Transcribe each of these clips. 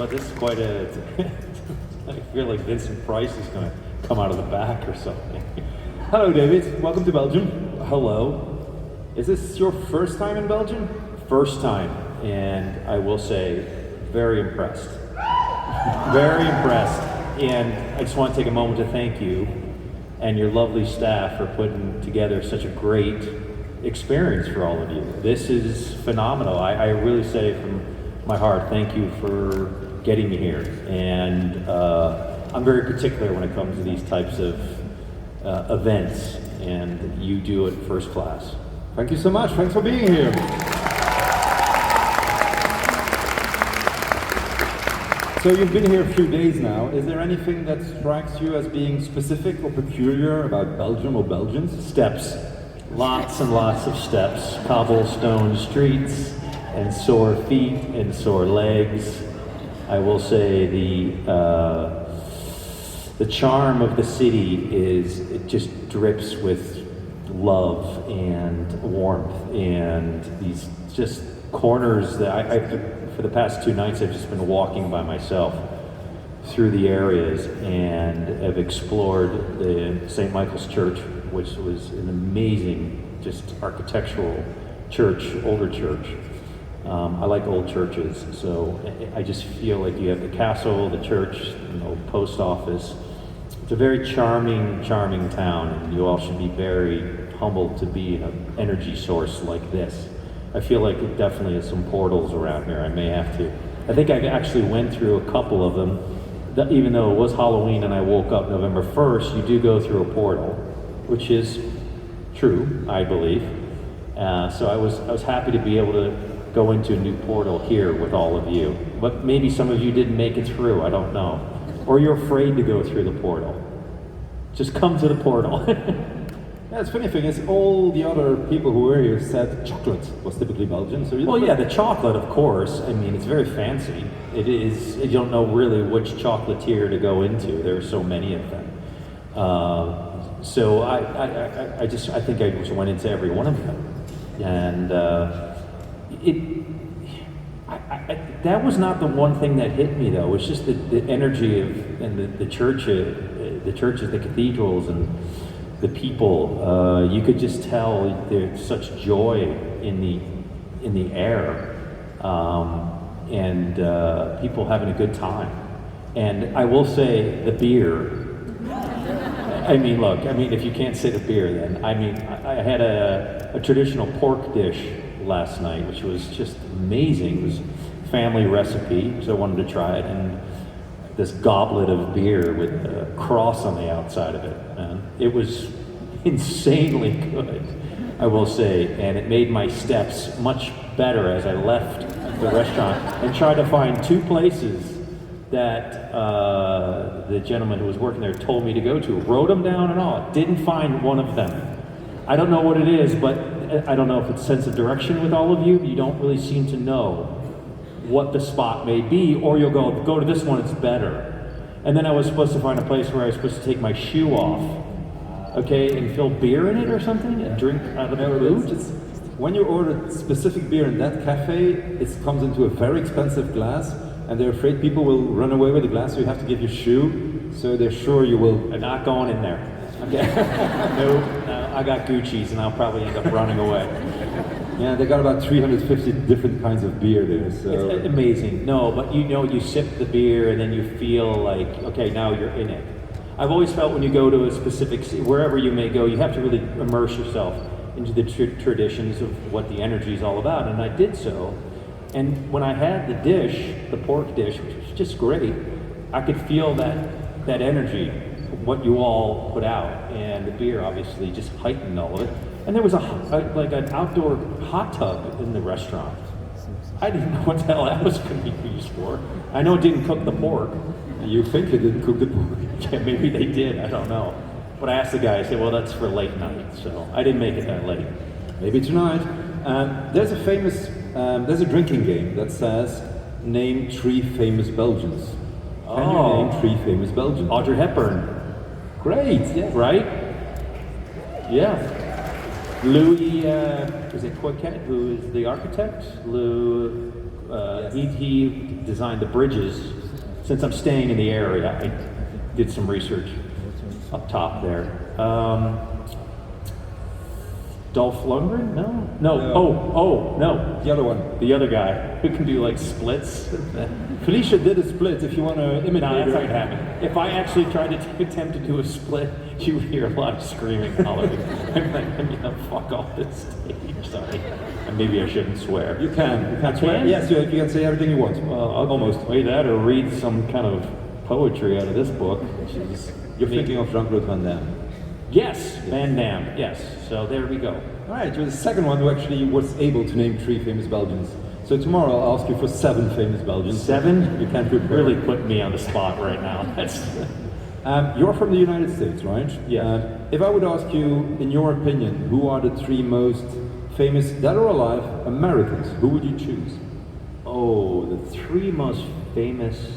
Well, this is quite a. I feel like Vincent Price is going to come out of the back or something. Hello, David. Welcome to Belgium. Hello. Is this your first time in Belgium? First time, and I will say, very impressed. Very impressed. And I just want to take a moment to thank you and your lovely staff for putting together such a great experience for all of you. This is phenomenal. I really say from my heart, thank you for getting me here. And I'm very particular when it comes to these types of events, and you do it first class. Thank you so much. Thanks for being here. So you've been here a few days now. Is there anything that strikes you as being specific or peculiar about Belgium or Belgians? Steps. Lots and lots of steps. Cobblestone streets and sore feet and sore legs. I will say the charm of the city is it just drips with love and warmth, and these just corners that I for the past 2 nights I've just been walking by myself through the areas and have explored the St. Michael's Church, which was an amazing just architectural church, older church. I like old churches, so I just feel like you have the castle, the church, post office. It's a very charming town, and you all should be very humbled to be an energy source like this. I feel like it definitely has some portals around here. I may have to. I think I actually went through a couple of them. Even though it was Halloween and I woke up November 1st, you do go through a portal, which is true, I believe. So I was happy to be able to go into a new portal here with all of you. But maybe some of you didn't make it through, I don't know. Or you're afraid to go through the portal. Just come to the portal. Yeah, it's funny thing is all the other people who were here said chocolate was typically Belgian. So well, yeah, the chocolate, of course. I mean, it's very fancy. It is. You don't know really which chocolatier to go into. There are so many of them. So I think I just went into every one of them, and that was not the one thing that hit me though. It's just the energy of and the churches, the cathedrals, and the people. You could just tell there's such joy in the air, and people having a good time. And I will say the beer. I mean, look. I mean, if you can't say the beer, then I mean, I had a traditional pork dish last night, which was just amazing. It was a family recipe, so I wanted to try it. And this goblet of beer with a cross on the outside of it, and it was insanely good, I will say, and it made my steps much better as I left the restaurant and tried to find 2 places that the gentleman who was working there told me to go to. Wrote them down and all. Didn't find one of them. I don't know what it is, but I don't know if it's sense of direction with all of you. You don't really seem to know what the spot may be, or you'll go to this one, it's better. And then I was supposed to find a place where I was supposed to take my shoe off, okay, and fill beer in it or something, and drink out of the food. When you order specific beer in that cafe, it comes into a very expensive glass, and they're afraid people will run away with the glass, so you have to give your shoe, so they're sure you will. I'm not going in there. Okay. No, I got Gucci's, and I'll probably end up running away. Yeah, they got about 350 different kinds of beer there, so... It's amazing. No, but you sip the beer and then you feel like, okay, now you're in it. I've always felt when you go to a specific, wherever you may go, you have to really immerse yourself into the traditions of what the energy is all about, and I did so. And when I had the dish, the pork dish, which was just great, I could feel that energy, what you all put out, and the beer obviously just heightened all of it. And there was like an outdoor hot tub in the restaurant. I didn't know what the hell that was going to be used for. I know it didn't cook the pork. You think it didn't cook the pork? Yeah, maybe they did, I don't know. But I asked the guy, I said, well, that's for late night, so I didn't make it that late. Maybe tonight. There's a drinking game that says, name 3 famous Belgians. Can you name 3 famous Belgians? Audrey Hepburn. Great, yeah. Right? Yeah. Louis, is it Coquette, who is the architect? Yes. He designed the bridges. Since I'm staying in the area, I did some research up top there. Dolph Lundgren? No. No. Oh, no. The other one. The other guy who can do like splits. Felicia did a split if you want to imitate No, that's her. not gonna happen. If I actually tried to attempt to do a split, you would hear a lot of screaming, hollering. I'm like, fuck off this stage. Sorry. And maybe I shouldn't swear. You can. You can I swear. can? Yes, you can say everything you want. Well, I'll almost wait that or read some kind of poetry out of this book, which is You're thinking of Jean-Claude Van Damme. Yes, Van Damme. Yes. So there we go. All right, you're the second one who actually was able to name 3 famous Belgians. So tomorrow I'll ask you for 7 famous Belgians. 7? You can't prepare. Really put me on the spot right now. That's You're from the United States, right? Yes. If I would ask you, in your opinion, who are the 3 most famous, dead or alive, Americans, who would you choose? Oh, the 3 most famous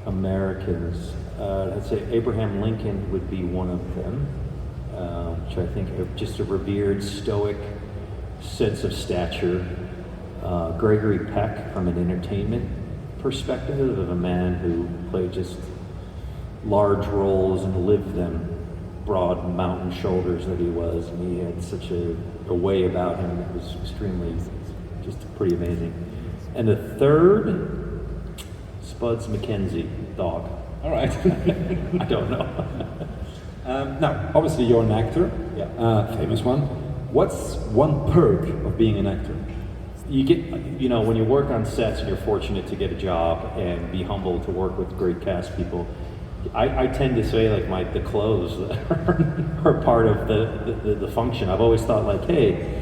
Americans. I'd say Abraham Lincoln would be one of them, which I think of just a revered, stoic sense of stature. Gregory Peck, from an entertainment perspective, of a man who played just large roles and lived them, broad mountain shoulders that he was, and he had such a way about him that was extremely, just pretty amazing. And the 3rd, Spuds MacKenzie, dog. All right. I don't know. Now, obviously you're an actor, Yeah. famous one. What's one perk of being an actor? You get, when you work on sets and you're fortunate to get a job and be humbled to work with great cast people, I tend to say like the clothes are part of the function. I've always thought like, hey,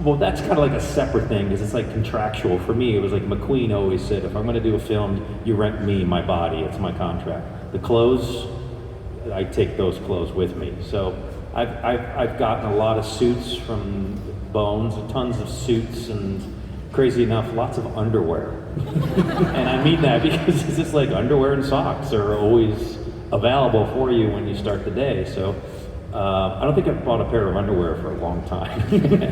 well, that's kind of like a separate thing because it's like contractual. For me, it was like McQueen always said, if I'm going to do a film, you rent me my body. It's my contract. The clothes, I take those clothes with me. So I've gotten a lot of suits from Bones, tons of suits, and crazy enough, lots of underwear. And I mean that because it's just like underwear and socks are always available for you when you start the day. So I don't think I've bought a pair of underwear for a long time,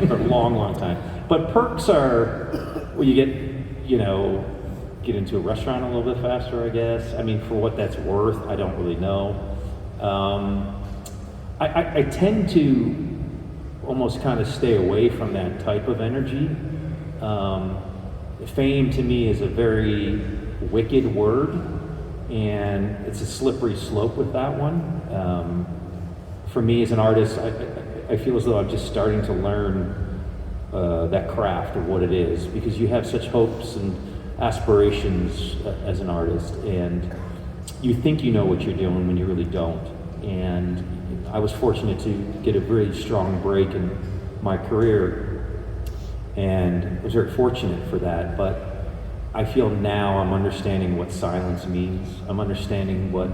for a long, long time. But perks are, well, you get into a restaurant a little bit faster, I guess. I mean, for what that's worth, I don't really know. I tend to almost kind of stay away from that type of energy. Fame to me is a very wicked word, and it's a slippery slope with that one. For me as an artist, I feel as though I'm just starting to learn that craft of what it is, because you have such hopes and aspirations as an artist, and you think you know what you're doing when you really don't. And I was fortunate to get a really strong break in my career, and I was very fortunate for that, but I feel now I'm understanding what silence means. I'm understanding what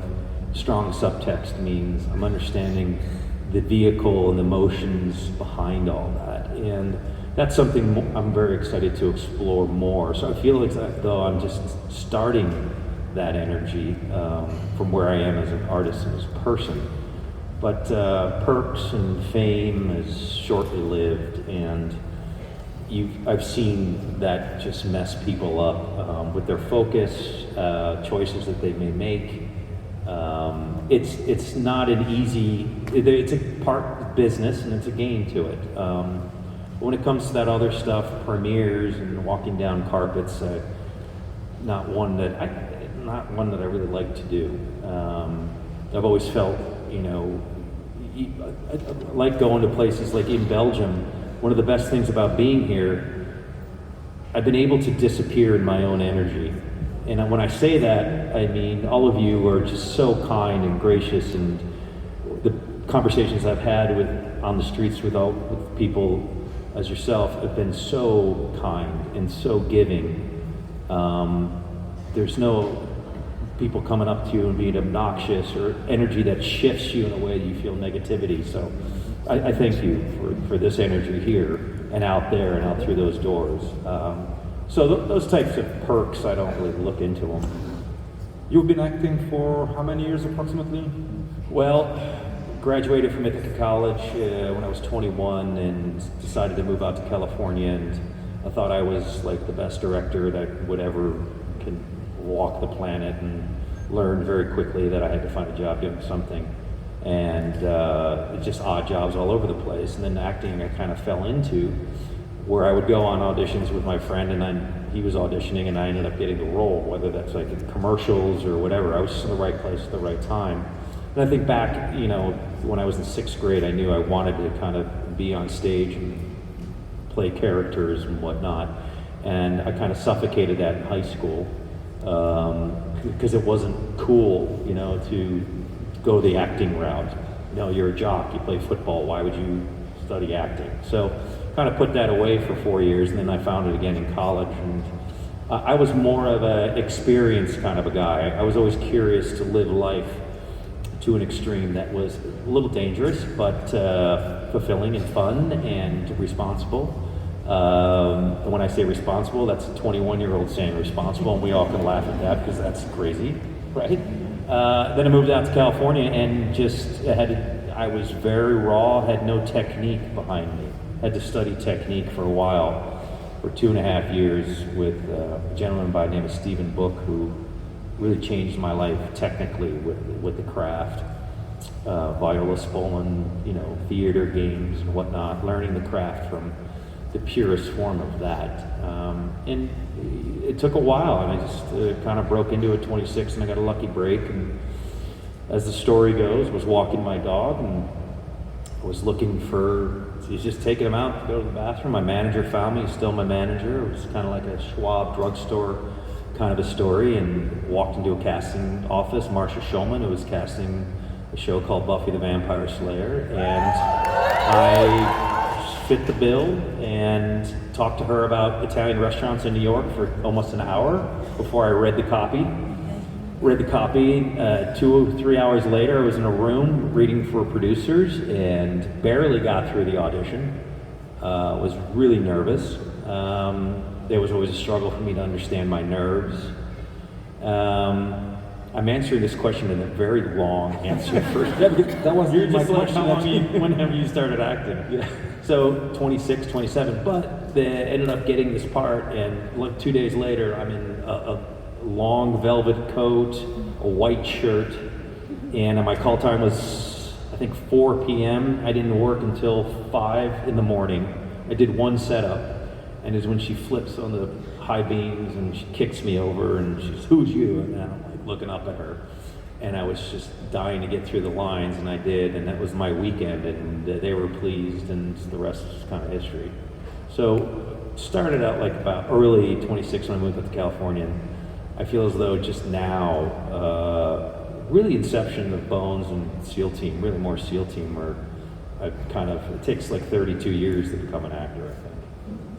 strong subtext means. I'm understanding the vehicle and the emotions behind all that. And that's something I'm very excited to explore more. So I feel like though I'm just starting that energy from where I am as an artist and as a person. But perks and fame is shortly lived, and I've seen that just mess people up with their focus, choices that they may make. It's not an easy, it's a part business and it's a game to it. When it comes to that other stuff, premieres and walking down carpets, not one that I really like to do. I've always felt, I like going to places like in Belgium. One of the best things about being here, I've been able to disappear in my own energy. And when I say that, I mean all of you are just so kind and gracious, and the conversations I've had on the streets with people as yourself have been so kind and so giving. There's no people coming up to you and being obnoxious or energy that shifts you in a way that you feel negativity. So I thank you for this energy here and out there and out through those doors. So those types of perks, I don't really look into them. You've been acting for how many years approximately? Well, graduated from Ithaca College when I was 21 and decided to move out to California, and I thought I was like the best director that would ever can walk the planet, and learned very quickly that I had to find a job doing something. And just odd jobs all over the place. And then acting I kind of fell into, where I would go on auditions with my friend, and then he was auditioning and I ended up getting the role, whether that's like in commercials or whatever. I was just in the right place at the right time. And I think back, you know, when I was in 6th grade, I knew I wanted to kind of be on stage and play characters and whatnot. And I kind of suffocated that in high school because it wasn't cool, you know, to go the acting route. You know, you're a jock, you play football, why would you study acting? So kind of put that away for 4 years, and then I found it again in college. And I was more of an experience kind of a guy. I was always curious to live life to an extreme that was a little dangerous, but fulfilling and fun and responsible. And when I say responsible, that's a 21-year-old saying responsible, and we all can laugh at that because that's crazy, right? Then I moved out to California and just I was very raw, had no technique behind me. Had to study technique for a while, for 2.5 years with a gentleman by the name of Stephen Book, who really changed my life technically with the craft. Viola Spolin, you know, theater games and whatnot, learning the craft from the purest form of that. And it took a while, and I just kind of broke into it 26, and I got a lucky break. And as the story goes, was walking my dog and was looking for, he's just taking him out to go to the bathroom. My manager found me, he's still my manager. It was kind of like a Schwab drugstore kind of a story, and walked into a casting office, Marsha Shulman, who was casting a show called Buffy the Vampire Slayer, and I fit the bill and talked to her about Italian restaurants in New York for almost an hour before I read the copy. 2 or 3 hours later, I was in a room reading for producers and barely got through the audition. Was really nervous. There was always a struggle for me to understand my nerves. I'm answering this question in a very long answer. That was You're my just like, question. whenever you started acting. Yeah. So 26, 27, but they ended up getting this part, and look, 2 days later, I'm in a long velvet coat, a white shirt, and my call time was, I think, 4 p.m. I didn't work until 5 in the morning. I did one setup, and is when she flips on the high beams and she kicks me over and she says, "Who's you?" And I'm like looking up at her, and I was just dying to get through the lines, and I did, and that was my weekend, and they were pleased, and the rest is kind of history. So started out like about early 26 when I moved up to California. I feel as though just now, really inception of Bones and SEAL Team, really more SEAL Team, where I kind of, it takes like 32 years to become an actor, I think.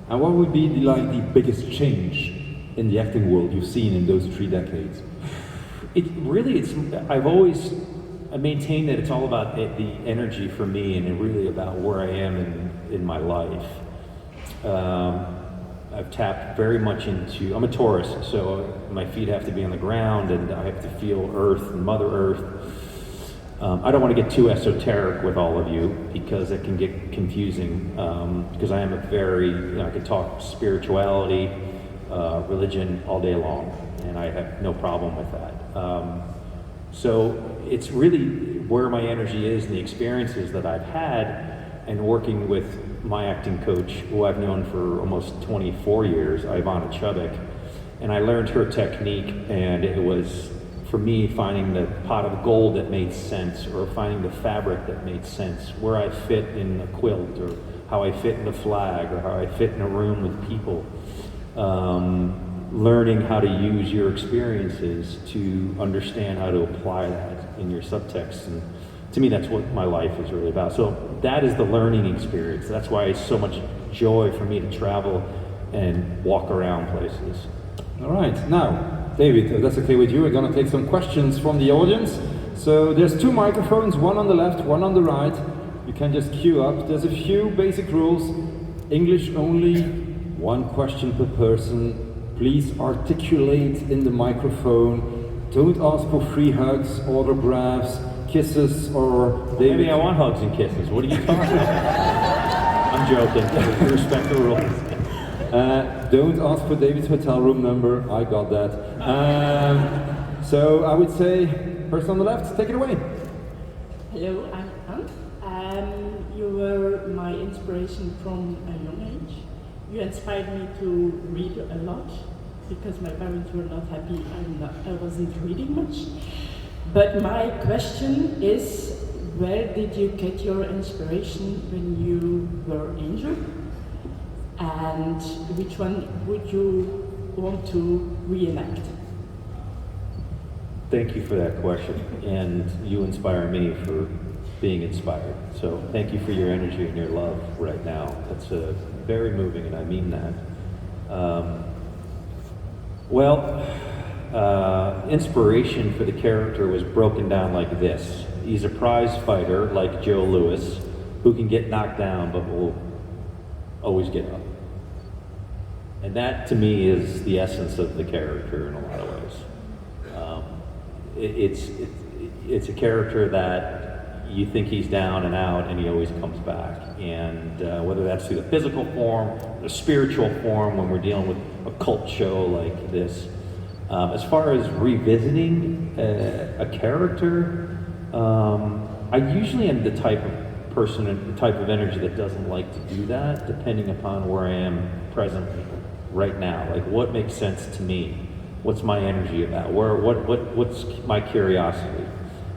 And what would be the biggest change in the acting world you've seen in those 3 decades? I maintain that it's all about the energy for me, and really about where I am in my life. I've tapped very much into, I'm a Taurus, so my feet have to be on the ground and I have to feel Earth and Mother Earth. I don't want to get too esoteric with all of you because it can get confusing, because I am I can talk spirituality, religion all day long, and I have no problem with that. So it's really where my energy is and the experiences that I've had, and working with my acting coach, who I've known for almost 24 years, Ivana Chubbuck, and I learned her technique, and it was, for me, finding the pot of gold that made sense, or finding the fabric that made sense, where I fit in a quilt, or how I fit in a flag, or how I fit in a room with people. Learning how to use your experiences to understand how to apply that in your subtext. And to me, that's what my life is really about. So that is the learning experience. That's why it's so much joy for me to travel and walk around places. All right, now, David, if that's okay with you, we're going to take some questions from the audience. So there's 2 microphones, one on the left, one on the right. You can just queue up. There's a few basic rules. English only, 1 question per person. Please articulate in the microphone. Don't ask for free hugs, autographs, kisses, or David. Maybe I want hugs and kisses. What are you talking about? I'm joking. Respect the rules. Don't ask for David's hotel room number, I got that. So I would say, person on the left, take it away. Hello, I'm Anne. You were my inspiration from a young age. You inspired me to read a lot because my parents were not happy I wasn't reading much. But my question is, where did you get your inspiration when you were injured? And which one would you want to reenact? Thank you for that question, and you inspire me for being inspired. So thank you for your energy and your love right now. That's very moving, and I mean that. Inspiration for the character was broken down like this. He's a prize fighter like Joe Louis, who can get knocked down but will always get up. And that, to me, is the essence of the character in a lot of ways. It's a character that you think he's down and out, and he always comes back. And whether that's through the physical form, the spiritual form, when we're dealing with a cult show like this. As far as revisiting a character, I usually am the type of person, the type of energy that doesn't like to do that, depending upon where I am presently, right now. Like, what makes sense to me? What's my energy about? What's my curiosity?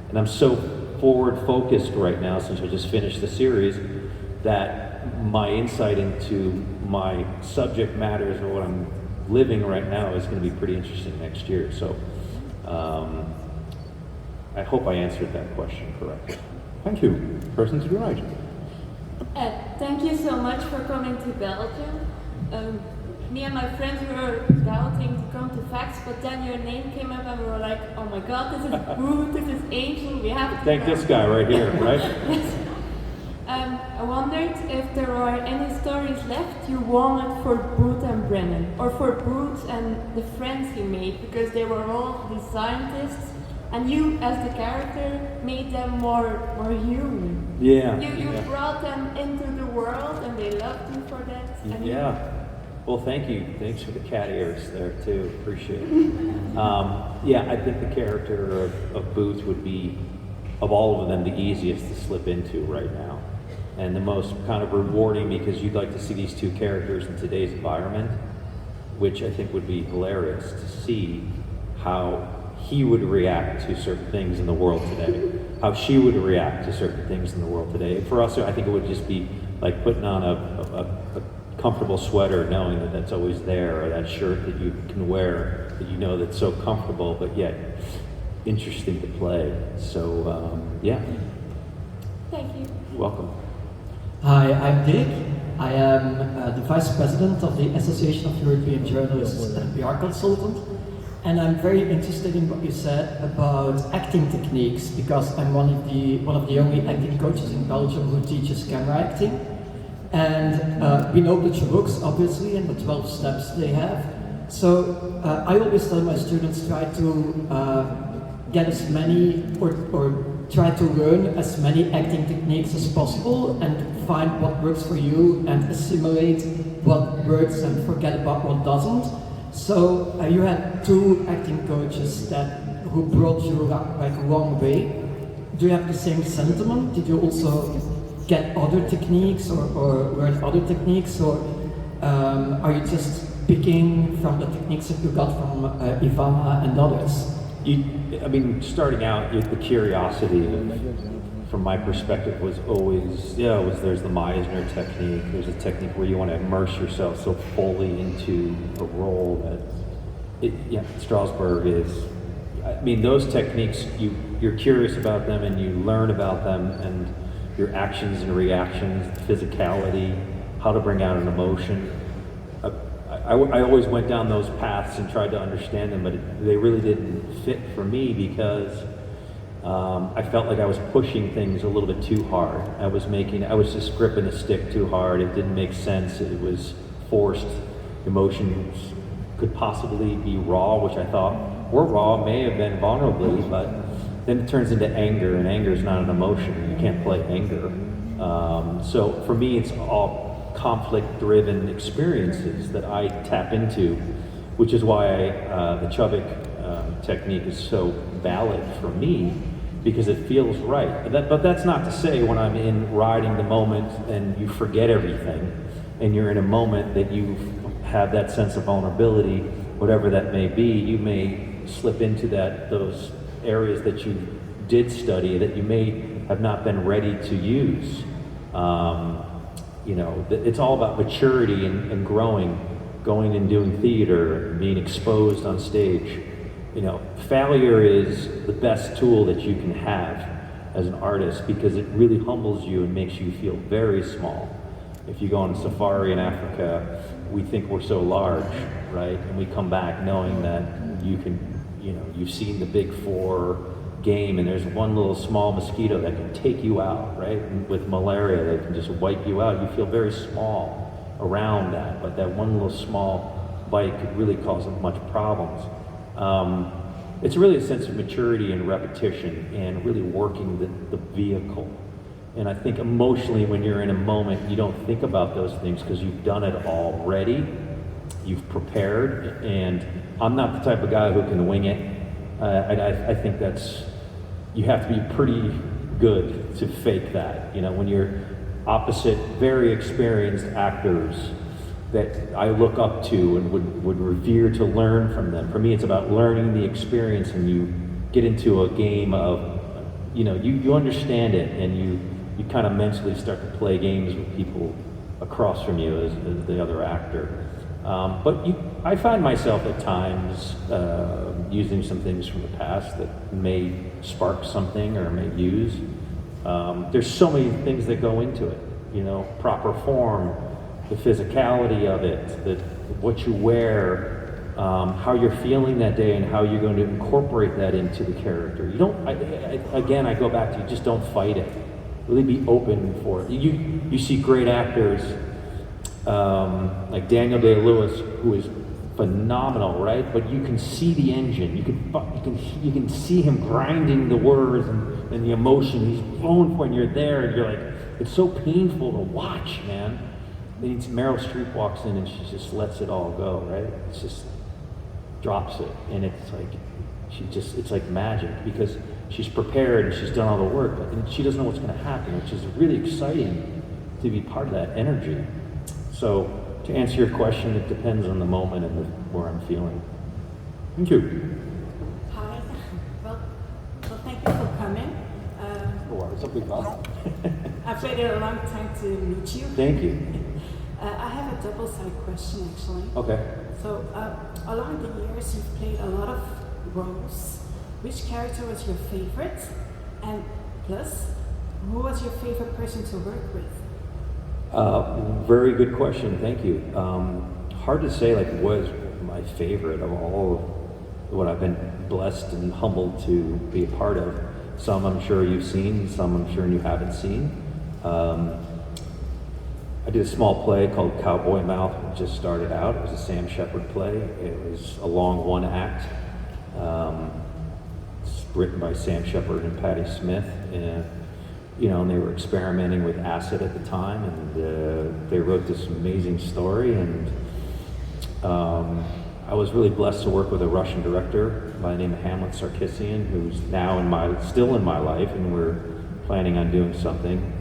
And I'm so forward focused right now, since I just finished the series, that my insight into my subject matters or what I'm living right now is going to be pretty interesting next year. So I hope I answered that question correctly. Thank you. Person to the right. Thank you so much for coming to Belgium. Me and my friends were doubting to come to Facts, but then your name came up and we were like, oh my god, this is Boot, this is Angel, we have to Thank this guy right here, right? Yes. I wondered if there are any stories left you wanted for Boot and Brennan, or for Boot and the friends he made, because they were all these scientists, and you, as the character, made them more human. Yeah. You brought them into the world, and they loved you for that. And Yeah. Well, thank you. Thanks for the cat ears there too. Appreciate it. Yeah, I think the character of Booth would be, of all of them, the easiest to slip into right now, and the most kind of rewarding, because you'd like to see these two characters in today's environment, which I think would be hilarious to see how he would react to certain things in the world today, how she would react to certain things in the world today. For us, I think it would just be like putting on a comfortable sweater, knowing that that's always there, or that shirt that you can wear, that you know that's so comfortable, but yet interesting to play. So, yeah. Thank you. Welcome. Hi, I'm Dirk. I am the Vice President of the Association of European Journalists and PR Consultant. And I'm very interested in what you said about acting techniques, because I'm one of the only acting coaches in Belgium who teaches camera acting. And we know the books, obviously, and the 12 steps they have. So I always tell my students, try to get as many, or try to learn as many acting techniques as possible, and find what works for you, and assimilate what works and forget about what doesn't. So you had two acting coaches who brought you like a long way. Do you have the same sentiment? Did you also get other techniques, or learn other techniques, or are you just picking from the techniques that you got from Ivana and others? Starting out, the curiosity, from my perspective, was always, there's the Meisner technique. There's a technique where you want to immerse yourself so fully into a role that, Strasbourg is. Those techniques, you're curious about them, and you learn about them, and your actions and reactions, physicality, how to bring out an emotion. I always went down those paths and tried to understand them, but they really didn't fit for me, because I felt like I was pushing things a little bit too hard. I was just gripping the stick too hard. It didn't make sense. It was forced. Emotions could possibly be raw, which I thought were raw, may have been vulnerably, but then it turns into anger, and anger is not an emotion. You can't play anger. So for me, it's all conflict-driven experiences that I tap into, which is why the Chubbuck technique is so valid for me, because it feels right. But that's not to say when I'm in riding the moment and you forget everything, and you're in a moment that you have that sense of vulnerability, whatever that may be, you may slip into those areas that you did study that you may have not been ready to use. It's all about maturity and growing, going and doing theater, being exposed on stage. Failure is the best tool that you can have as an artist, because it really humbles you and makes you feel very small. If you go on a safari in Africa, we think we're so large, right? And we come back knowing that you've seen the big four game, and there's one little small mosquito that can take you out, right? And with malaria, that can just wipe you out. You feel very small around that, but that one little small bite could really cause much problems. It's really a sense of maturity and repetition and really working the vehicle. And I think emotionally, when you're in a moment, you don't think about those things because you've done it already. You've prepared, and I'm not the type of guy who can wing it. I think you have to be pretty good to fake that. When you're opposite very experienced actors that I look up to and would revere to learn from them. For me, it's about learning the experience, and you get into a game of, you understand it, and you kind of mentally start to play games with people across from you as the other actor. I find myself at times using some things from the past that may spark something or may use. There's so many things that go into it, proper form, the physicality of it, what you wear, how you're feeling that day, and how you're going to incorporate that into the character. Again, I go back to, you just don't fight it. Really be open for it. You see great actors like Daniel Day-Lewis, who is phenomenal, right? But you can see the engine. You can see him grinding the words and the emotion. He's flowing for it, and you're there, and you're like, it's so painful to watch, man. Then Meryl Streep walks in and she just lets it all go, right? It's just drops it, and it's like it's like magic, because she's prepared and she's done all the work, and she doesn't know what's going to happen, which is really exciting to be part of that energy. So to answer your question, it depends on the moment and where I'm feeling. Thank you. Hi. Well, thank you for coming. I've waited a long time to meet you. Thank you. I have a double-sided question, actually. Okay. So, along the years, you've played a lot of roles. Which character was your favorite? And plus, who was your favorite person to work with? Very good question. Thank you. Hard to say, was my favorite of all of what I've been blessed and humbled to be a part of. Some I'm sure you've seen, some I'm sure you haven't seen. I did a small play called Cowboy Mouth, which just started out. It was a Sam Shepard play. It was a long one act. It's written by Sam Shepard and Patti Smith. And they were experimenting with acid at the time, and they wrote this amazing story. And I was really blessed to work with a Russian director by the name of Hamlet Sarkissian, who's now still in my life, and we're planning on doing something.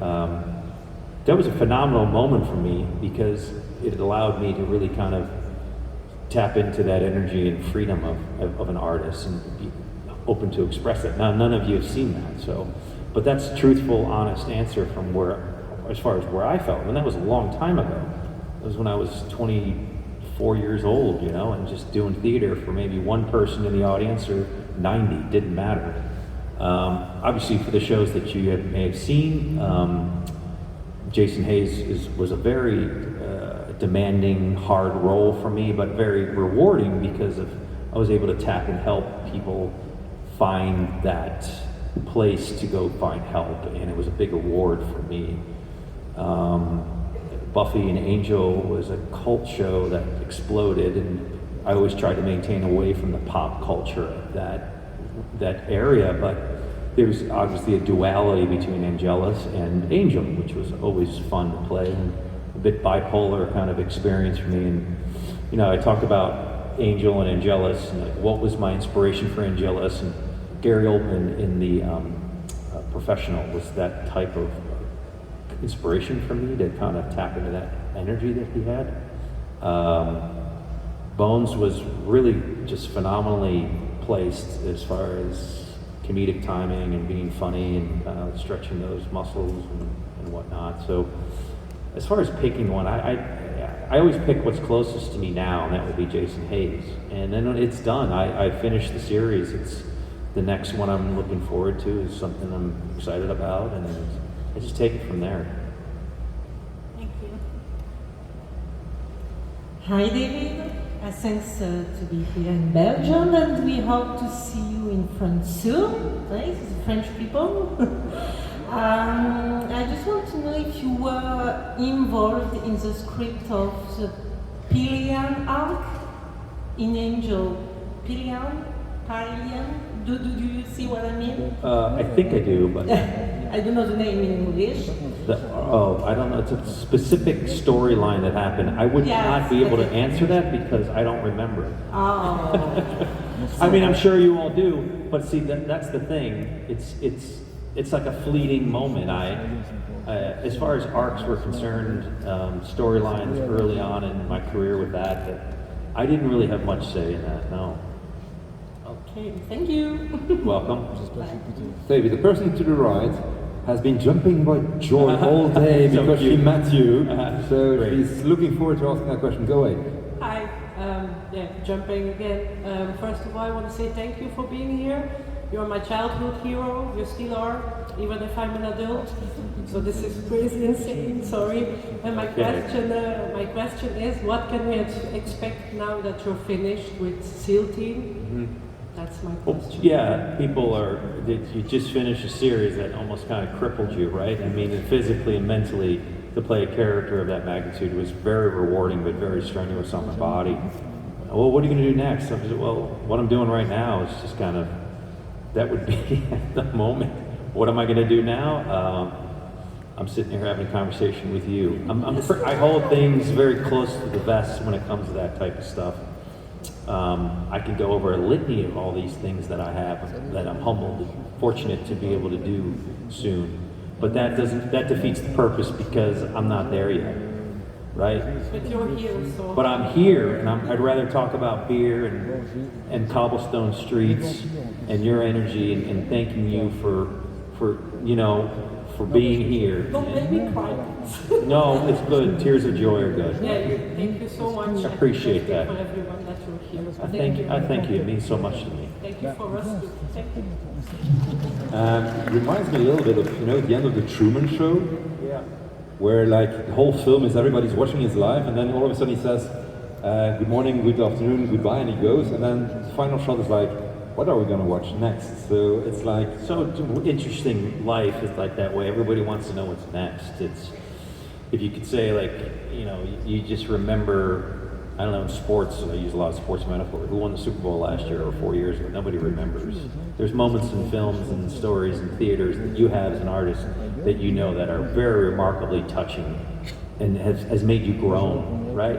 That was a phenomenal moment for me, because it allowed me to really kind of tap into that energy and freedom of an artist and be open to express it. Now, none of you have seen that, but that's a truthful, honest answer from as far as where I felt. And that was a long time ago. It was when I was 24 years old, and just doing theater for maybe one person in the audience or 90, didn't matter. Obviously, for the shows that you may have seen, Jason Hayes was a very demanding, hard role for me, but very rewarding, because I was able to tap and help people find that place to go find help, and it was a big award for me. Buffy and Angel was a cult show that exploded, and I always tried to maintain away from the pop culture of that area, but there's obviously a duality between Angelus and Angel, which was always fun to play. And bit bipolar kind of experience for me. And you know, I talked about Angel and Angelus, and like, what was my inspiration for Angelus? And Gary Oldman in the Professional was that type of inspiration for me to kind of tap into that energy that he had. Bones was really just phenomenally placed as far as comedic timing and being funny and kind of stretching those muscles and whatnot. So as far as picking one, I always pick what's closest to me now, and that would be Jason Hayes. And then when it's done, I finish the series. It's the next one I'm looking forward to is something I'm excited about, and I just take it from there. Thank you. Hi David, thanks to be here in Belgium, and we hope to see you in France soon. Thanks, French people. I just want to know if you were involved in the script of the Pylian arc in Angel. Pylian? Do you see what I mean? I think I do, but I don't know the name in English. I don't know. It's a specific storyline that happened. I would not be able to answer that because I don't remember it. Oh. I mean, I'm sure you all do, but see, that's the thing. It's like a fleeting moment. As far as arcs were concerned, storylines early on in my career with that I didn't really have much say in that. No. Okay, thank you. Welcome. David, the person to the right has been jumping by joy all day So because she cute. met you. So Great. she's looking forward to asking that question. Go away. Hi, jumping again. First of all, I want to say thank you for being here. You're my childhood hero, you still are, even if I'm an adult. So this is crazy insane, sorry. And my question is, what can we expect now that you're finished with SEAL Team? Mm-hmm. That's my Well, question. yeah, you just finished a series that almost kind of crippled you, right? I mean, physically and mentally, to play a character of that magnitude was very rewarding, but very strenuous on the body. Well, what are you going to do next? I said, well, what I'm doing right now is just kind of, that would be at the moment. What am I going to do now? I'm sitting here having a conversation with you. I hold things very close to the vest when it comes to that type of stuff. I can go over a litany of all these things that I have that I'm humbled and fortunate to be able to do soon. But that defeats the purpose because I'm not there yet, right? But you're here, so... But I'm here, and I'd rather talk about beer and cobblestone streets and your energy and thanking you for being here. Don't make me cry. No, it's good. Tears of joy are good. Thank you so much. I appreciate that. For everyone that you're here. I thank you. It means so much to me. Thank you for us too. Thank you. Reminds me a little bit of, the end of the Truman Show, where like the whole film is everybody's watching his life, and then all of a sudden he says, "Good morning, good afternoon, goodbye," and he goes, and then the final shot is like, "What are we gonna watch next?" So it's like So interesting. Life is like that way. Everybody wants to know what's next. It's, if you could say, like, you just remember, I don't know, in sports, I use a lot of sports metaphors. Who won the Super Bowl last year or 4 years ago? Nobody remembers. There's moments in films and stories and theaters that you have as an artist that you know that are very remarkably touching and has made you groan, right?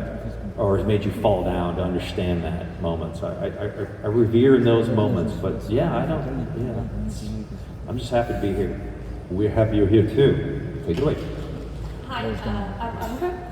Or has made you fall down to understand that moment. So I revere in those moments, but I'm just happy to be here. we're happy you're here too. Take it away. Hi, I'm Anke.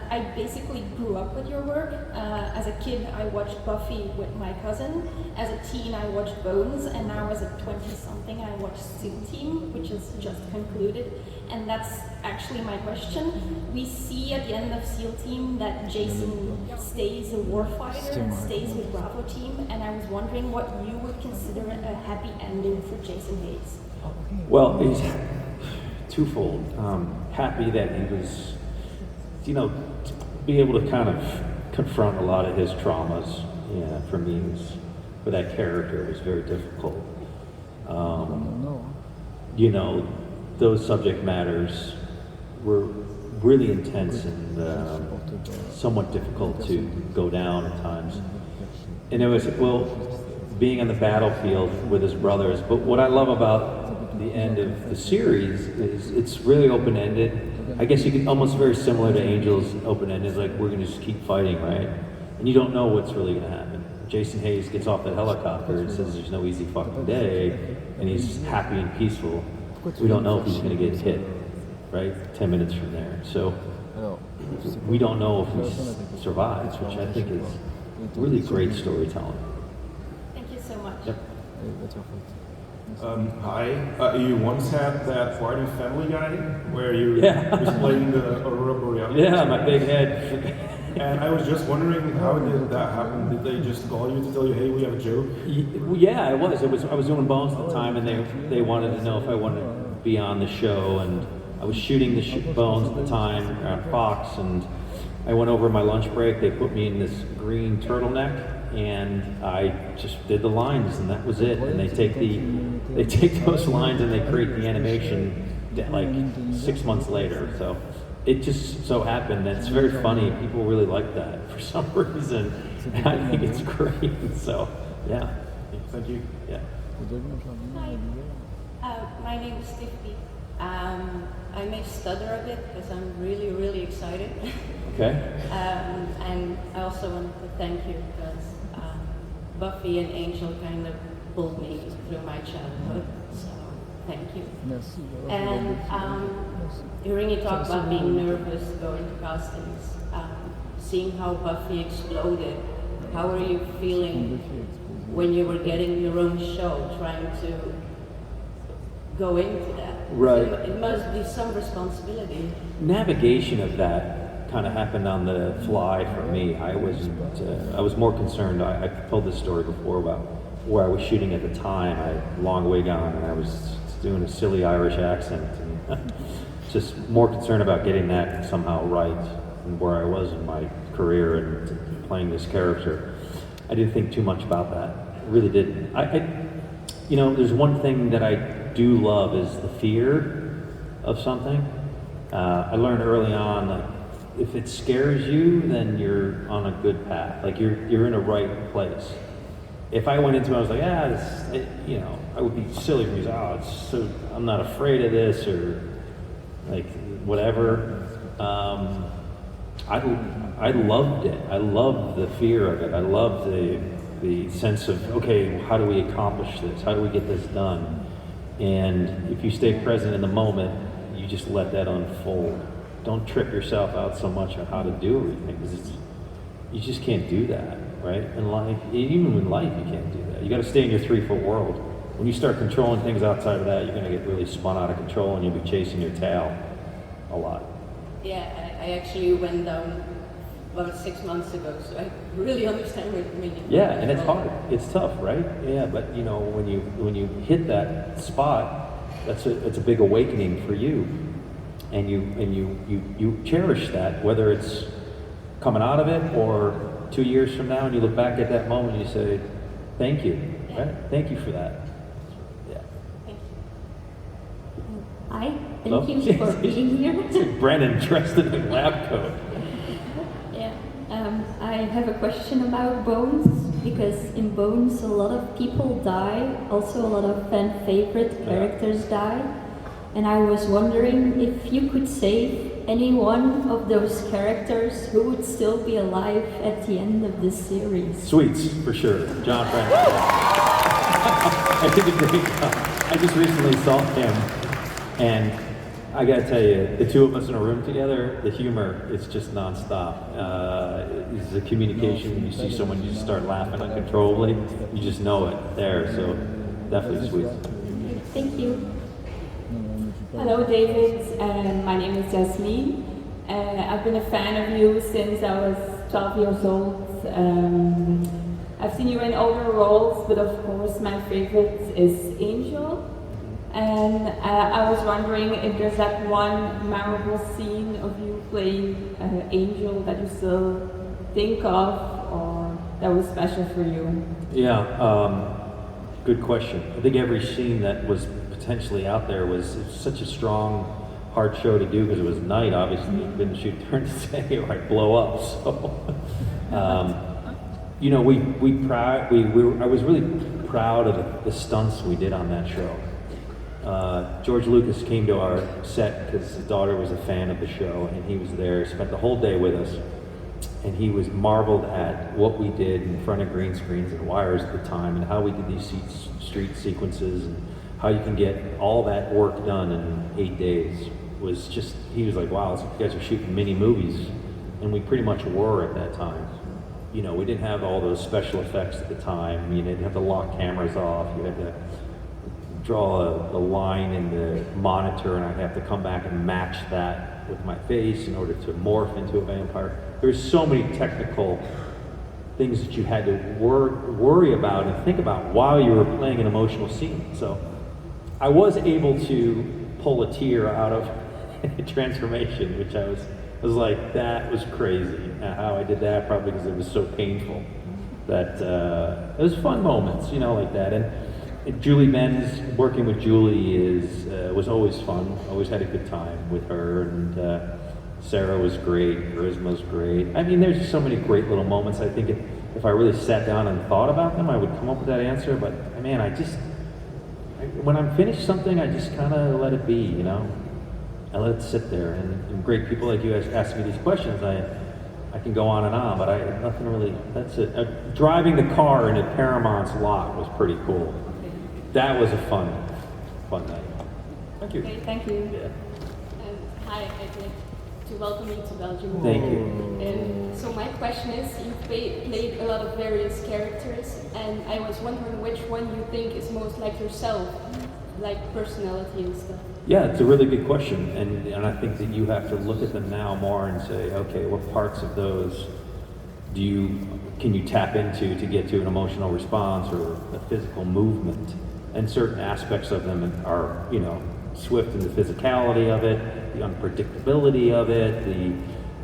I basically grew up with your work. As a kid, I watched Buffy with my cousin. As a teen, I watched Bones, and now as a 20-something, I watched SEAL Team, which is just concluded. And that's actually my question. We see at the end of SEAL Team that Jason stays a warfighter and stays with Bravo Team, and I was wondering what you would consider a happy ending for Jason Hayes. Well, he's twofold. Happy that he was, to be able to kind of confront a lot of his traumas. Yeah, for me, for that character, was very difficult. Those subject matters were really intense and somewhat difficult to go down at times. And it was, being on the battlefield with his brothers. But what I love about the end of the series is it's really open-ended. I guess you could almost very similar to Angel's open end is like we're gonna just keep fighting, right? And you don't know what's really gonna happen. Jason Hayes gets off that helicopter and says there's no easy fucking day, and he's happy and peaceful. We don't know if he's gonna get hit, right? 10 minutes from there. So we don't know if he survives, which I think is really great storytelling. Thank you so much. Yep. Hi. You once had that part in Family Guy where you was playing the Aurora Borealis. Yeah, my big head. And I was just wondering, how did that happen? Did they just call you to tell you, hey, we have a joke? Yeah, it was. I was doing Bones at the time, and they wanted to know if I wanted to be on the show, and I was shooting the Bones at the time at Fox, and I went over my lunch break. They put me in this green turtleneck, and I just did the lines, and that was it. And they take those lines and they create the animation like 6 months later. So it just so happened that it's very funny. People really like that for some reason. And I think it's great. So yeah. Thank you. Yeah. Hi. My name is Tiffany. I may stutter a bit because I'm really, really excited. Okay. And I also wanted to thank you because Buffy and Angel kind of pulled me through my childhood. So thank you. And hearing you talk about being nervous going to castings, seeing how Buffy exploded, how are you feeling when you were getting your own show, trying to go into that? Right. So it must be some responsibility. Navigation of that kind of happened on the fly for me. I was more concerned. I told this story before about where I was shooting at the time. I had long wig on, and I was doing a silly Irish accent, and just more concerned about getting that somehow right and where I was in my career and playing this character. I didn't think too much about that. I really didn't. There's one thing that I do love is the fear of something. I learned early on, like, if it scares you, then you're on a good path. Like you're in a right place. If I went into it, I was like, I would be silly for me to say, I'm not afraid of this or like whatever. I loved it. I loved the fear of it. I loved the sense of, okay, how do we accomplish this? How do we get this done? And if you stay present in the moment, you just let that unfold. Don't trip yourself out so much on how to do everything, because you just can't do that, right? In life, even in life, you can't do that. You got to stay in your 3-foot world. When you start controlling things outside of that, you're going to get really spun out of control, and you'll be chasing your tail a lot. Yeah, I actually went down about 6 months ago, so I really understand what you mean. Yeah, and it's hard. It's tough, right? Yeah, but when you hit that spot, it's a big awakening for you, and you cherish that, whether it's coming out of it or 2 years from now, and you look back at that moment, and you say, "Thank you, right? Thank you for that." Yeah. Thank you. Hi, thank you for being here. It's like Brennan dressed in a lab coat. I have a question about Bones, because in Bones a lot of people die, also a lot of fan favorite characters die, and I was wondering if you could save any one of those characters, who would still be alive at the end of this series? Sweets, for sure. John Francis. I did a great job. I just recently saw him, and I gotta tell you, the two of us in a room together, the humor, it's just nonstop. It's the communication. When you see someone, you just start laughing uncontrollably. You just know it there. So definitely Sweets. Thank you. Hello, David. My name is Jasmine. I've been a fan of you since I was 12 years old. I've seen you in older roles, but of course my favorite is Angel. And I was wondering if there's that one memorable scene of you playing Angel that you still think of, or that was special for you? Yeah, good question. I think every scene that was potentially out there was such a strong, hard show to do because it was night. Obviously, you couldn't shoot during the day or I'd blow up. So, I was really proud of the stunts we did on that show. George Lucas came to our set because his daughter was a fan of the show, and he was there, spent the whole day with us, and he was marveled at what we did in front of green screens and wires at the time, and how we did these street sequences, and how you can get all that work done in 8 days. Was just, he was like, wow, you guys are shooting mini movies, and we pretty much were at that time. You know, we didn't have all those special effects at the time. You didn't have to lock cameras off. You had to draw a line in the monitor, and I'd have to come back and match that with my face in order to morph into a vampire. There's so many technical things that you had to worry about and think about while you were playing an emotional scene. So I was able to pull a tear out of transformation, which I was like, that was crazy. How I did that, probably because it was so painful. That it was fun moments, you know, like that. And Julie Benz, working with Julie was always fun. Always had a good time with her, and Sarah was great. Charisma's great. I mean, there's just so many great little moments. I think if I really sat down and thought about them, I would come up with that answer. But man, when I'm finished something, I just kind of let it be, you know. I let it sit there, and great people like you ask me these questions. I can go on and on, but nothing really. That's it. Driving the car into Paramount's lot was pretty cool. That was a fun night. Thank you. Okay, thank you. Yeah. Hi, I'd like to welcome you to Belgium. Thank you. So my question is, you've played a lot of various characters, and I was wondering which one you think is most like yourself, like personality and stuff. Yeah, it's a really good question, and I think that you have to look at them now more and say, okay, what parts of those can you tap into to get to an emotional response or a physical movement? And certain aspects of them are, you know, swift in the physicality of it, the unpredictability of it, the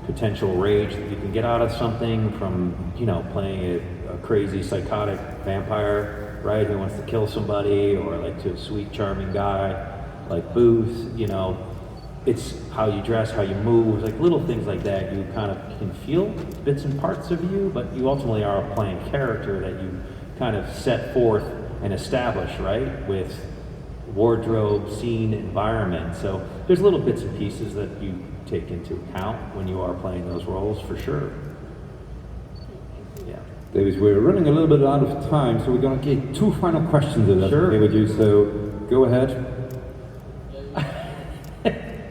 potential rage that you can get out of something from, you know, playing a crazy psychotic vampire, right, who wants to kill somebody, or like to a sweet, charming guy like Booth. You know, it's how you dress, how you move, like little things like that. You kind of can feel bits and parts of you, but you ultimately are playing character that you kind of set forth and establish, right, with wardrobe, scene, environment. So there's little bits and pieces that you take into account when you are playing those roles, for sure. Yeah. David, we're running a little bit out of time, so we're going to get 2 final questions if that's okay with you. So go ahead.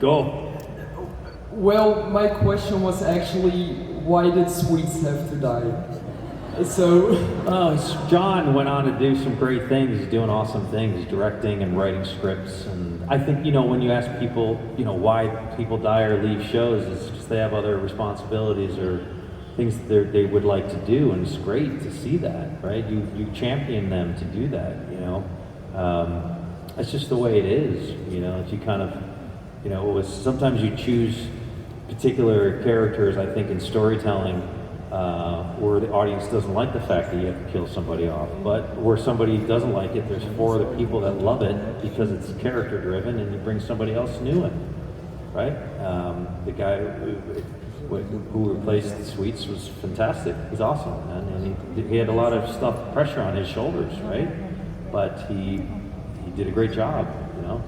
Go. Well, my question was actually, why did Sweets have to die? So, John went on to do some great things. He's doing awesome things, directing and writing scripts. And I think, you know, when you ask people, you know, why people die or leave shows, it's just they have other responsibilities or things that they would like to do, and it's great to see that, right? You champion them to do that, you know. That's just the way it is, you know. If you kind of, you know, sometimes you choose particular characters, I think, in storytelling, where the audience doesn't like the fact that you have to kill somebody off, but where somebody doesn't like it, there's 4 other people that love it because it's character driven, and you bring somebody else new in, right? The guy who replaced Sweets was fantastic. He's awesome, and he had a lot of pressure on his shoulders, right? But he did a great job, you know.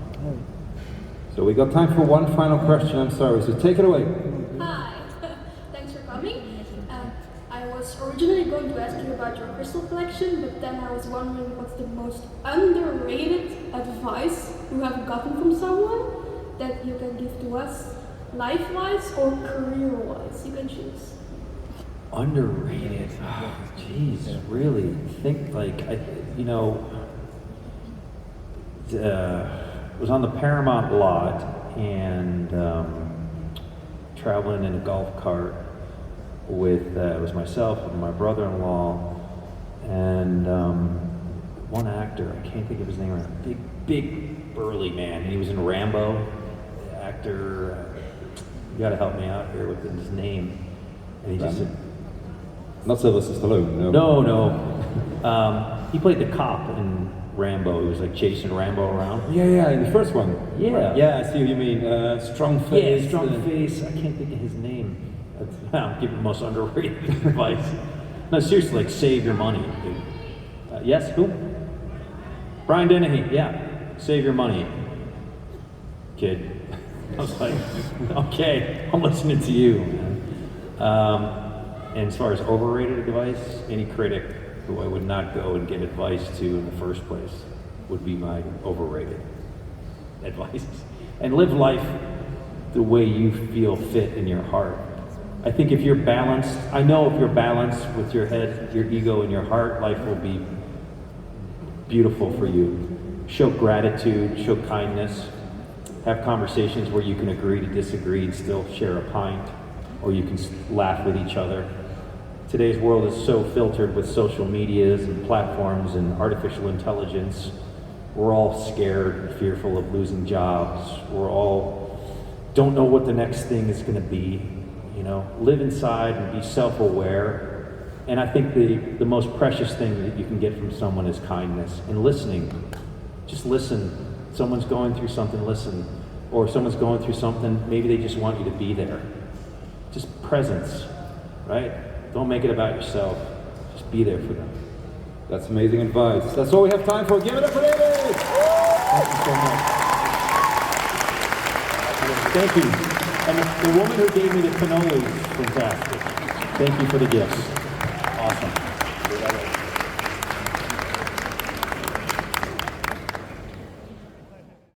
So we got time for one final question. I'm sorry, so take it away. Hi, thanks for coming. I was originally going to ask you about your crystal collection, but then I was wondering what's the most underrated advice you have gotten from someone that you can give to us, life-wise or career-wise. You can choose. Underrated. Oh, jeez, really think like you know. Was on the Paramount lot and traveling in a golf cart with it was myself and my brother-in-law and one actor. I can't think of his name. A big burly man. And he was in Rambo. The actor. You got to help me out here with his name. And he just said, not Sylvester Stallone. No. No. He played the cop in Rambo. He was like chasing Rambo around. Yeah, in the first one. Yeah. Yeah, I see what you mean. Strong face. Yeah, strong face. I can't think of his name. I'm giving the most underrated advice. No, seriously, like save your money, dude. Yes, who? Brian Dennehy. Yeah, save your money. kid. I was like, okay, I'm listening to you, man. And as far as overrated advice, any critic who I would not go and give advice to in the first place would be my overrated advice. And live life the way you feel fit in your heart. I think if you're balanced, I know if you're balanced with your head, your ego, and your heart, life will be beautiful for you. Show gratitude, show kindness, have conversations where you can agree to disagree and still share a pint, or you can laugh with each other. Today's world is so filtered with social medias and platforms and artificial intelligence. We're all scared and fearful of losing jobs. We're all don't know what the next thing is going to be. You know, live inside and be self-aware. And I think the most precious thing that you can get from someone is kindness and listening. Just listen. Someone's going through something, listen. Or someone's going through something, maybe they just want you to be there. Just presence, right? Don't make it about yourself. Just be there for them. That's amazing advice. That's all we have time for. Give it up for David! Thank you so much. Thank you. And the woman who gave me the cannoli is fantastic. Thank you for the gifts.